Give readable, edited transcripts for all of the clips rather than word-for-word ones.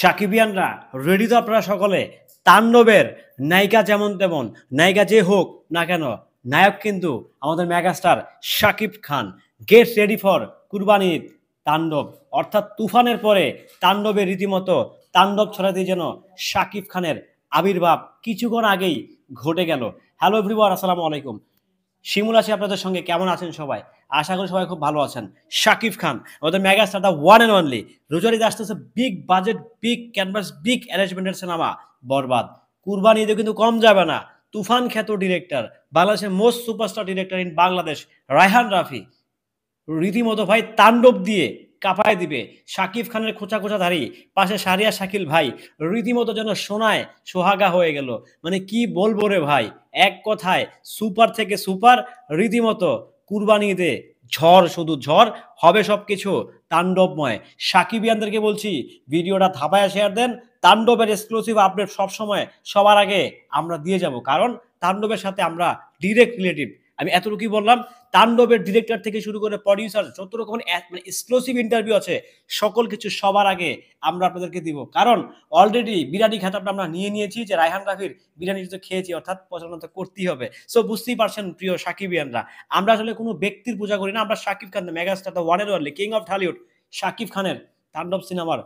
সাকিবিয়ানরা ready তো আপনারা সকলে? তাণ্ডবের নায়িকা যেমন তেমন, নায়িকা যে হোক না কেন, নায়ক কিন্তু আমাদের megastar Shakib Khan. Get ready for Qurbani Eid তাণ্ডব, অর্থাৎ তুফানের পরে তাণ্ডবের রীতিমতো তাণ্ডব ছড়াতে যেন শাকিব খানের আবির্ভাব কিছুক্ষণ আগেই ঘটে গেল। হ্যালো এভরিওয়ান, আসসালামু আলাইকুম। শিমুল আছি আপনাদের সঙ্গে। কেমন আছেন সবাই? আশা করি সবাই খুব ভালো আছেন। শাকিব খান আমাদের megastar, the one and only. রোজারিতে আসতেছে big budget, big canvas, big অ্যারেঞ্জমেন্টের সিনেমা বরবাদ। কুরবানি ঈদে কিন্তু কম যাবে না। তুফান খ্যাত ডিরেক্টর, বাংলাদেশের most superstar director in Bangladesh Raihan Rafi রীতিমতো ভাই তাণ্ডব দিয়ে কাঁপায় দিবে। শাকিব খানের খোঁচা খোঁচা ধারি পাশে সারিয়া শাকিল ভাই রীতিমতো যেন সোনায় সোহাগা হয়ে গেল। মানে কি বলবো রে ভাই, এক কথায় সুপার থেকে সুপার। রীতিমতো কুরবানি ঈদে ঝড়, শুধু ঝড় হবে সবকিছু তাণ্ডবময়। সাকিবিয়ানদেরকে বলছি, ভিডিওটা ধাপায় শেয়ার দেন। তাণ্ডবের এক্সক্লুসিভ আপডেট সবসময় সবার আগে আমরা দিয়ে যাব, কারণ তাণ্ডবের সাথে আমরা ডিরেক্ট রিলেটিভ। আমি এতটুকুই বললাম। তাণ্ডবের ডিরেক্টর থেকে শুরু করে প্রডিউসার, যত রকমের মানে এক্সক্লুসিভ ইন্টারভিউ আছে, সকল কিছু সবার আগে আমরা আপনাদেরকে দিব। কারণ অলরেডি বিরিয়ানি খেতাবটা আমরা নিয়ে নিয়েছি, যে রায়হান রাফির বিরিয়ানি তো খেয়েছি, অর্থাৎ পছন্দ তো করতেই হবে। সো বুঝতেই পারছেন প্রিয় সাকিবিয়ানরা, আমরা আসলে কোনো ব্যক্তির পূজা করি না, আমরা Shakib Khan, megastar, the one and only king of Dhallywood Shakib খানের তাণ্ডব সিনেমার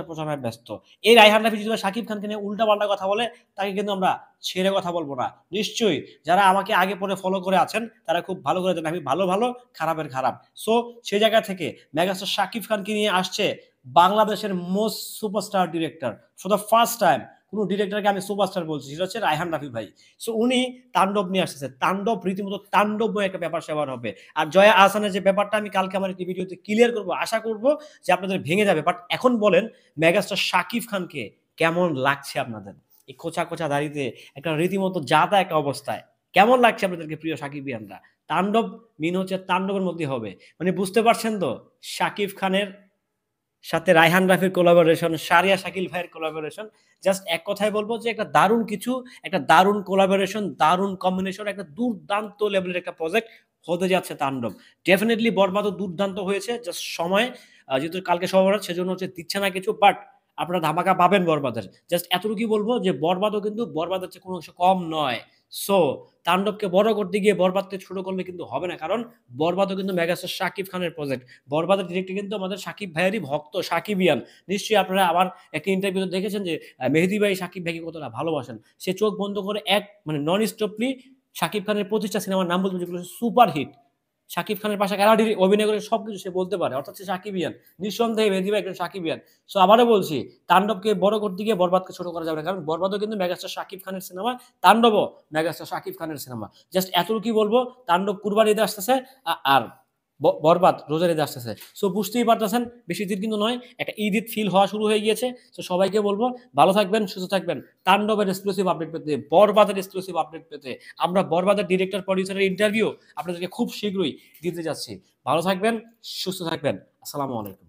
প্রচারণায় ব্যস্ত। এই রায়হান রাফি যদি শাকিব খানকে নিয়ে উল্টা পাল্টা কথা বলে, তাকে কিন্তু আমরা ছেড়ে কথা বলবো না। নিশ্চয়ই যারা আমাকে আগে পরে ফলো করে আছেন তারা খুব ভালো করে জানেন আমি ভালো ভালো, খারাপের খারাপ। সো সেই জায়গা থেকে মেগাস্টার শাকিব খানকে নিয়ে আসছে বাংলাদেশের most superstar director. For the first time কোনো ডিরেক্টরকে আমি সুপারস্টার বলছি, সেটা হচ্ছে রায়হান রাফি ভাই। সো উনি তাণ্ডব নিয়ে আসতেছে। তাণ্ডব রীতিমতো তাণ্ডবময় একটা ব্যাপার সেবার হবে। আর জয়া আহসানের যে ব্যাপারটা আমি কালকে আমার একটি ভিডিওতে ক্লিয়ার করবো, আশা করবো যে আপনাদের ভেঙে যাবে। বাট এখন বলেন, মেগাস্টার শাকিব খানকে কেমন লাগছে আপনাদের? এই খোঁচা খোঁচা দাড়িতে একটা রীতিমতো জাতা একটা অবস্থায় কেমন লাগছে আপনাদেরকে প্রিয় সাকিবিয়ানরা? তাণ্ডব মিন হচ্ছে তাণ্ডবের মধ্যে হবে, মানে বুঝতে পারছেন তো? শাকিব খানের সাথে রায়হান রাফির কোলাবোরেশন, সারিয়া শাকিল ভাইয়ের কোলাবোরেশন, জাস্ট এক কথায় বলবো যে একটা দারুণ কিছু, একটা দারুণ কোলাবোরেশন, দারুণ কম্বিনেশন, একটা দুর্দান্ত লেভেলের একটা প্রজেক্ট হতে যাচ্ছে তাণ্ডব। ডেফিনেটলি বরবাদও দুর্দান্ত হয়েছে, জাস্ট সময় যেহেতু কালকে সবার সেজন্য হচ্ছে দিচ্ছে না কিছু, বাট আপনারা ধামাকা পাবেন বরবাদের। জাস্ট এতটুকুই বলবো যে বরবাদও কিন্তু বরবাদের চেয়ে কোনো অংশ কম নয়। সো তাণ্ডবকে বড় করতে গিয়ে বরবাদকে ছোট করলে কিন্তু হবে না, কারণ বরবাদও কিন্তু মেগাস্টার শাকিব খানের প্রজেক্ট। বরবাদের ডিরেক্টর কিন্তু আমাদের শাকিব ভাইয়েরই ভক্ত, সাকিবিয়ান। নিশ্চয়ই আপনারা আবার একটা ইন্টারভিউতে দেখেছেন যে মেহেদী ভাই শাকিব ভাইকে কতটা ভালোবাসেন। সে চোখ বন্ধ করে এক মানে নন স্টপলি শাকিব খানের প্রতিষ্ঠা সিনেমার নাম বলতে, যেগুলো সুপার হিট, শাকিব খানের পাশে ক্যারাডি অভিনয় করে সবকিছু সে বলতে পারে, অর্থাৎ সে সাকিবিয়ান। নিঃসন্দেহে মেহেদী ভাই একজন সাকিবিয়ান। সো আবারও বলছি, তাণ্ডবকে বড় করতে গিয়ে বরবাদকে ছোট করা যাবে না, কারণ বরবাদও কিন্তু মেগাস্টার শাকিব খানের সিনেমা, তাণ্ডবও মেগাস্টার শাকিব খানের সিনেমা। জাস্ট এতটুকুই বলবো, তাণ্ডব কুরবানি ঈদে আসতেছে, আর বরবাদ রোজার ঈদে আসতেছে। সো বুঝতেই পারতেছেন, বেশি দিন কিন্তু নয়, একটা ঈদ ঈদ ফিল হওয়া শুরু হয়ে গিয়েছে। সো সবাইকে বলবো ভালো থাকবেন, সুস্থ থাকবেন। তাণ্ডবের এক্সক্লুসিভ আপডেট পেতে, বরবাদের এক্সক্লুসিভ আপডেট পেতে আমরা বরবাদের ডিরেক্টর প্রডিউসারের ইন্টারভিউ আপনাদেরকে খুব শীঘ্রই দিতে যাচ্ছি। ভালো থাকবেন, সুস্থ থাকবেন। আসসালামু আলাইকুম।